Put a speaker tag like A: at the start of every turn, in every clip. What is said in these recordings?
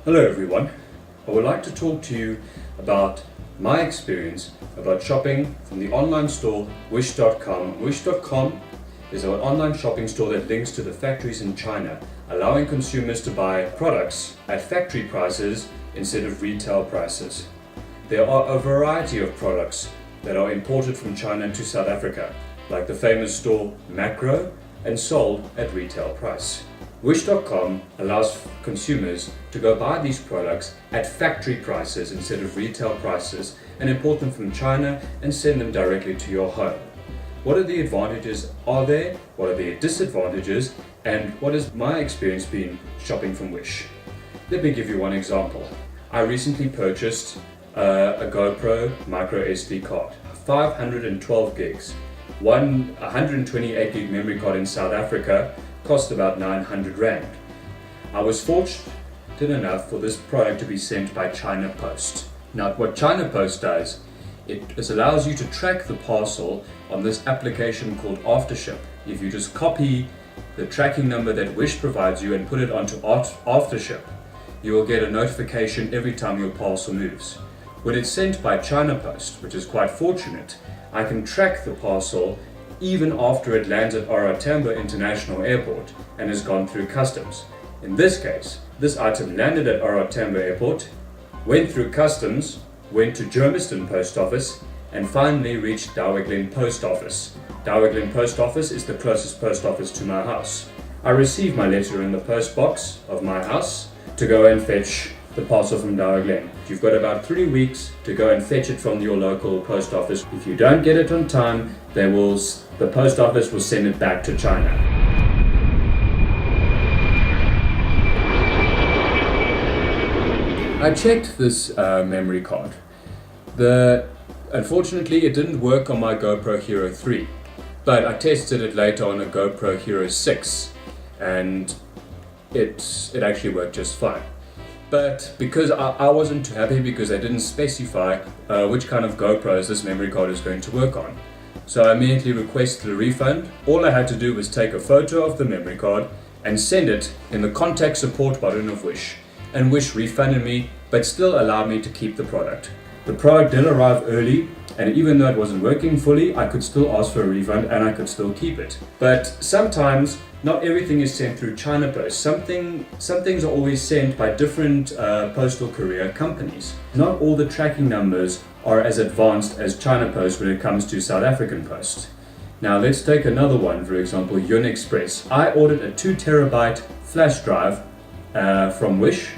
A: Hello everyone, I would like to talk to you about my experience about shopping from the online store Wish.com. Wish.com is an online shopping store that links to the factories in China, allowing consumers to buy products at factory prices instead of retail prices. There are a variety of products that are imported from China to South Africa, like the famous store Makro, and sold at retail price. Wish.com allows consumers to go buy these products at factory prices instead of retail prices and import them from China and send them directly to your home. What are the advantages are there? What are the disadvantages? And what has my experience been shopping from Wish? Let me give you one example. I recently purchased a GoPro micro SD card, 512 gigs. One 128 gig memory card in South Africa cost about 900 Rand. I was fortunate enough for this product to be sent by China Post. Now what China Post does, it allows you to track the parcel on this application called Aftership. If you just copy the tracking number that Wish provides you and put it onto Aftership, you will get a notification every time your parcel moves. When it's sent by China Post, which is quite fortunate, I can track the parcel even after it lands at R287 Tambo International Airport and has gone through customs. In this case, this item landed at R287 Tambo Airport, went through customs, went to Germiston Post Office, and finally reached Douwe Post Office. Douwe Post Office is the closest post office to my house. I received my letter in the post box of my house to go and fetch the parcel from Douwe. You've got about 3 weeks to go and fetch it from your local post office. If you don't get it on time, the post office will send it back to China. I checked this memory card. Unfortunately, it didn't work on my GoPro Hero 3, but I tested it later on a GoPro Hero 6, and it actually worked just fine. But because I wasn't too happy because they didn't specify which kind of GoPros this memory card is going to work on. So I immediately requested a refund. All I had to do was take a photo of the memory card and send it in the contact support button of Wish. And Wish refunded me, but still allowed me to keep the product. The product did arrive early, and even though it wasn't working fully, I could still ask for a refund and I could still keep it. But sometimes not everything is sent through China Post. Some things are always sent by different postal courier companies. Not all the tracking numbers are as advanced as China Post when it comes to South African Post. Now let's take another one, for example, Yun Express. I ordered a 2 terabyte flash drive from Wish,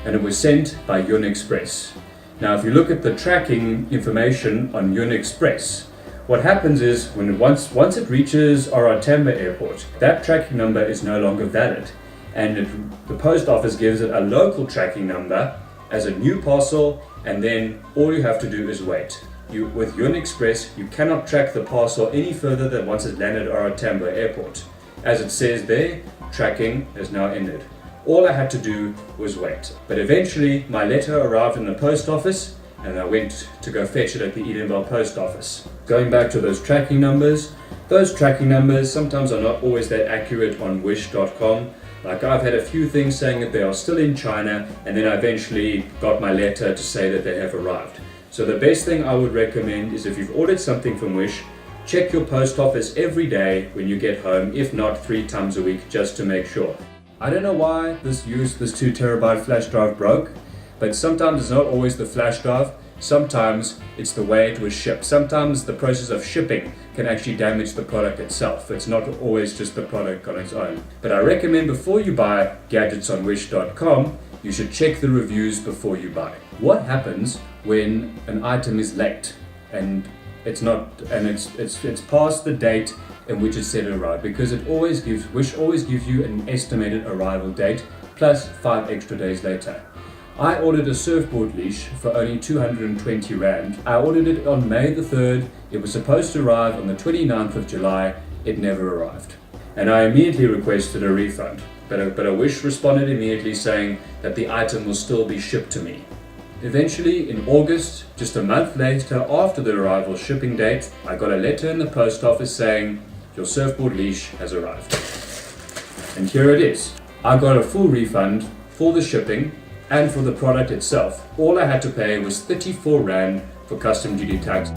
A: and it was sent by Yun Express. Now if you look at the tracking information on Yun Express, what happens is once it reaches R287 Tambo Airport, that tracking number is no longer valid, and the post office gives it a local tracking number as a new parcel, and then all you have to do is wait. With Yun Express, you cannot track the parcel any further than once it landed at R287 Tambo Airport. As it says there, tracking has now ended. All I had to do was wait. But eventually my letter arrived in the post office, and I went to go fetch it at the Edenvale post office. Going back to those tracking numbers sometimes are not always that accurate on Wish.com. Like I've had a few things saying that they are still in China, and then I eventually got my letter to say that they have arrived. So the best thing I would recommend is if you've ordered something from Wish, check your post office every day when you get home, if not 3 times a week, just to make sure. I don't know why this 2 terabyte flash drive broke, but sometimes it's not always the flash drive, sometimes it's the way it was shipped. Sometimes the process of shipping can actually damage the product itself. It's not always just the product on its own. But I recommend before you buy gadgets on Wish.com, you should check the reviews before you buy. What happens when an item is late and it's past the date in which it said it arrived? Because Wish always gives you an estimated arrival date plus 5 extra days later. I ordered a surfboard leash for only 220 Rand. I ordered it on May the 3rd. It was supposed to arrive on the 29th of July. It never arrived. And I immediately requested a refund. But a Wish responded immediately saying that the item will still be shipped to me. Eventually, in August, just a month later after the arrival shipping date, I got a letter in the post office saying, your surfboard leash has arrived. And here it is. I got a full refund for the shipping, and for the product itself, all I had to pay was 34 Rand for custom duty tax.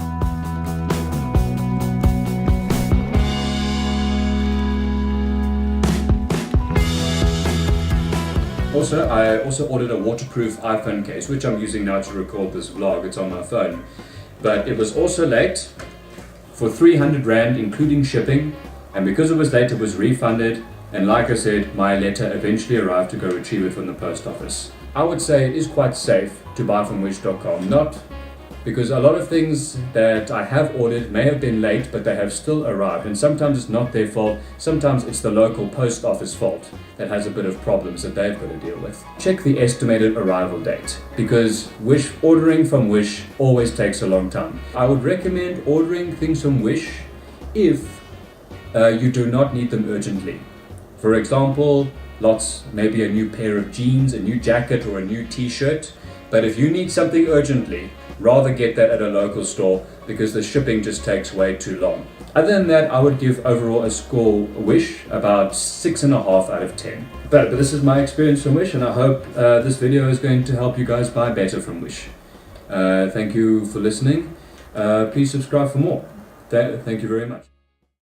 A: Also, I also ordered a waterproof iPhone case, which I'm using now to record this vlog. It's on my phone. But it was also late for 300 Rand, including shipping. And because it was late, it was refunded. And like I said, my letter eventually arrived to go retrieve it from the post office. I would say it is quite safe to buy from wish.com. Not because a lot of things that I have ordered may have been late, but they have still arrived. And sometimes it's not their fault. Sometimes it's the local post office fault that has a bit of problems that they've got to deal with. Check the estimated arrival date, because ordering from Wish always takes a long time. I would recommend ordering things from Wish if you do not need them urgently. For example, maybe a new pair of jeans, a new jacket, or a new t-shirt. But if you need something urgently, rather get that at a local store, because the shipping just takes way too long. Other than that, I would give overall a score Wish about 6.5 out of 10. But this is my experience from Wish, and I hope this video is going to help you guys buy better from Wish. Thank you for listening. Please subscribe for more. Thank you very much.